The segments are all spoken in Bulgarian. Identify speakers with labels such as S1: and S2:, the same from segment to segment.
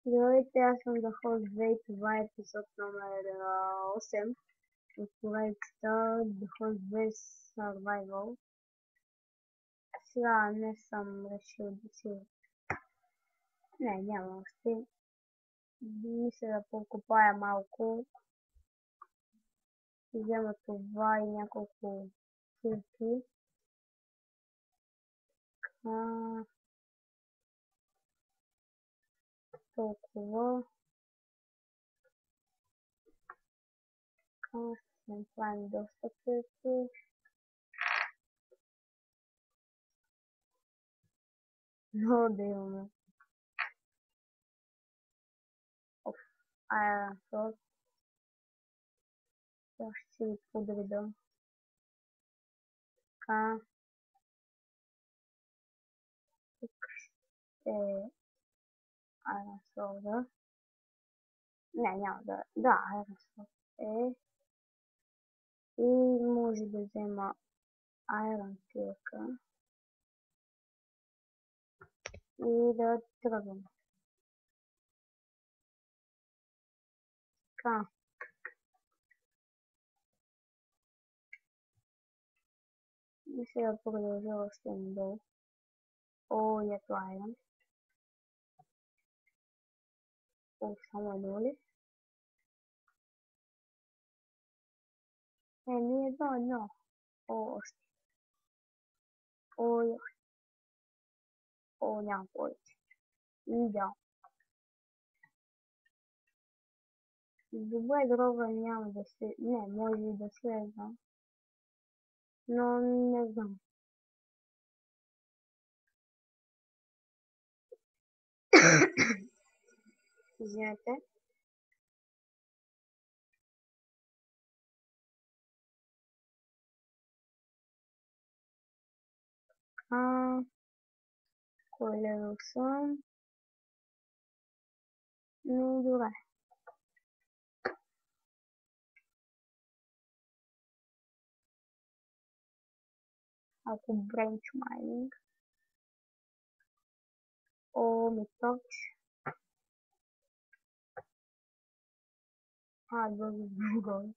S1: Здравейте, аз съм The Host 2 това е епизод номер 8 от проекта The Host 2 Survival. Сега не съм решил да си... Не, няма още. Мисля да покопая малко. Взема това и няколко килки. Толкова. Ще направим доста килки. Но да имаме. Iron Sword. Сега ще си ги подредам. Така. Тук ще Iron Sword. Не, няма да. Да, Iron Sword е. И може да взема Iron Пилка. И да тръгвам. Така. И сега продължа още надолу. О, ето Iron. О, само едно ли? Ми едно. О, още. О, няма повече. И да. Добре, дрога няма да се... Не, може и да слезам. Но не знам. Извинете. Кой левел съм? Но добре. Ако Branch Mining. О, меточ. Друго.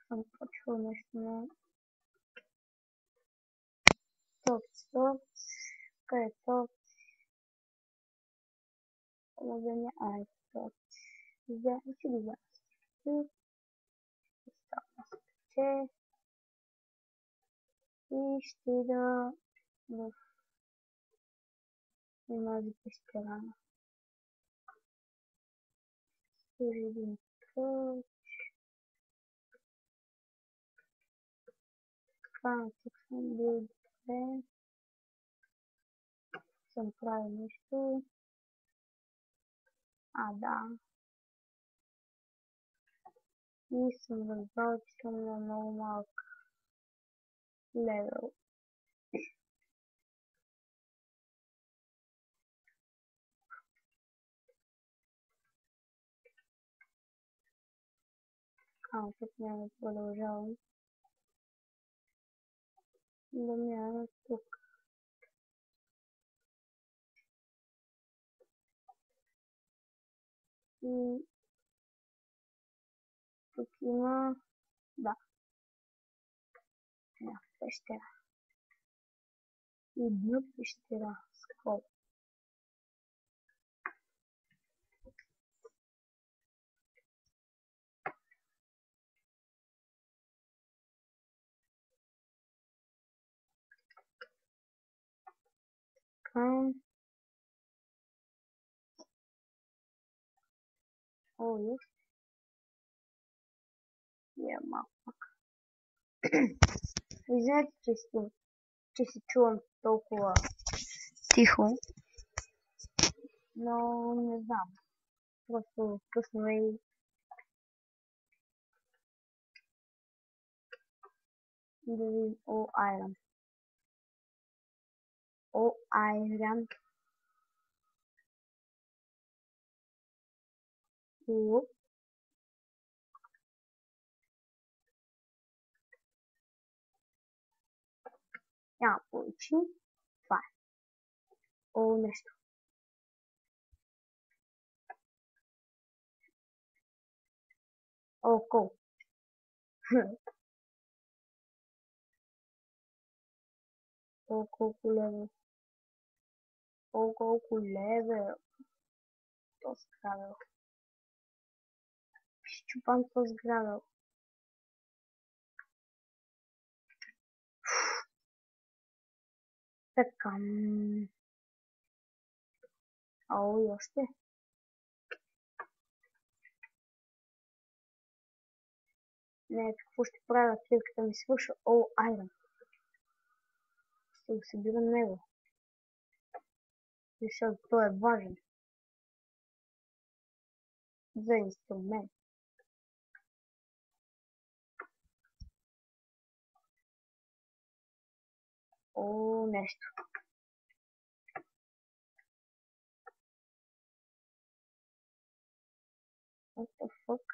S1: Съм почвал нещо на... Стоп. Къде е топ? Положение. Топ. Ще ги взема. И ще да в тази пещера. Служи един топ. Така, тук съм бил добре. Съм правил нещо. Да. И съм разбрал, че съм на много малък левел. Тук няма да продължавам. Да мина тук. И тук има... Да. Пещера. Една пещера. Скоро. Така. О, есть. Я малко пак. Извинете, че се чувам толкова тихо. Но не знам. Просто късно е и... Да видим. О, Iron. О, Iron. О. Няма повече. О, нещо. О, кол. О, колко левел. О, колко левел. То сградал. Щупан то сградал. Така. О, и още. Не, какво ще правя? Клетката ми свършва. О, айрон. Ще го събирам него. Защото той е важен. За инструмент. О, нещо. What the fuck?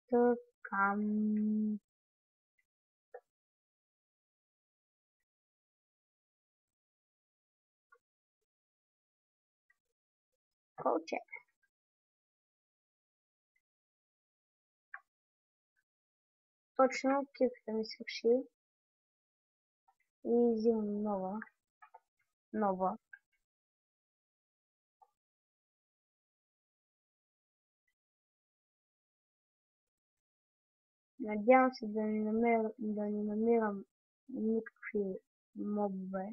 S1: Така. Колче. Точно кирката ми свърши. И взимам нова. Нова. Надявам се да не намирам никакви мобове.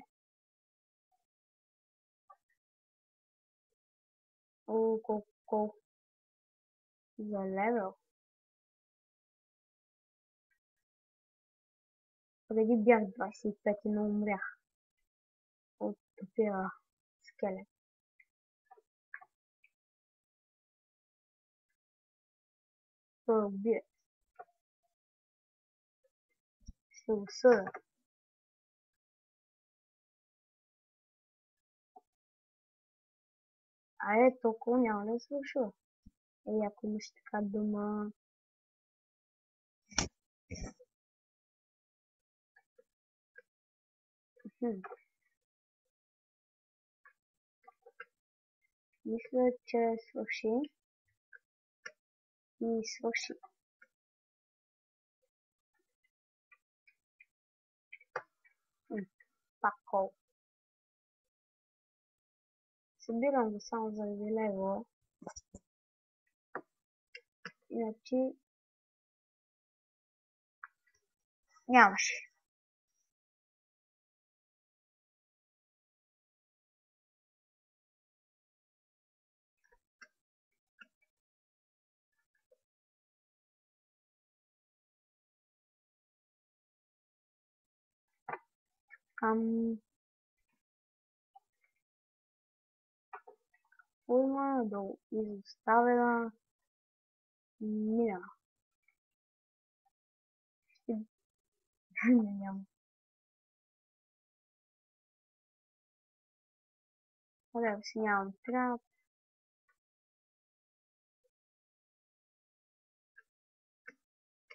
S1: О, колко за левел. Преди бях 25, но умрях от топира скелет. Той убие. Ще го съда. А толкова няма да свършва. Ако имаш така дума. Мисля, че свърши. И свърши. Пак кол. Събирам го само заради лево. Иначе нямаше. Форма до изоставена мина. Няма. Да си нямам трап.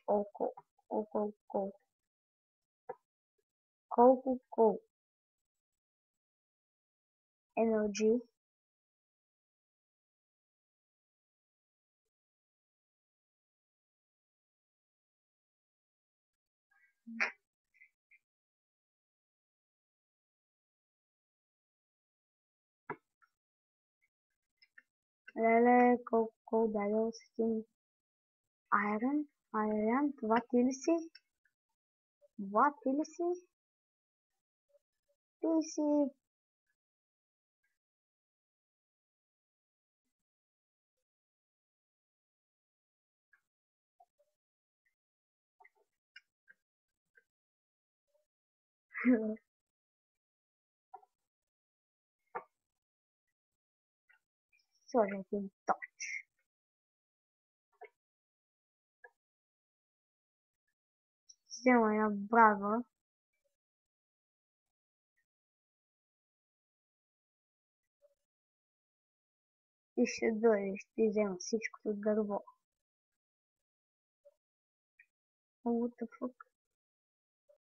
S1: Колко energy. Леле, колко дадал с един Iron, това ти ли си? Това ти ли си? Ти си. Сложа един точ. Взема я брава. И ще дойде, ще взема всичкото дърво. What the fuck?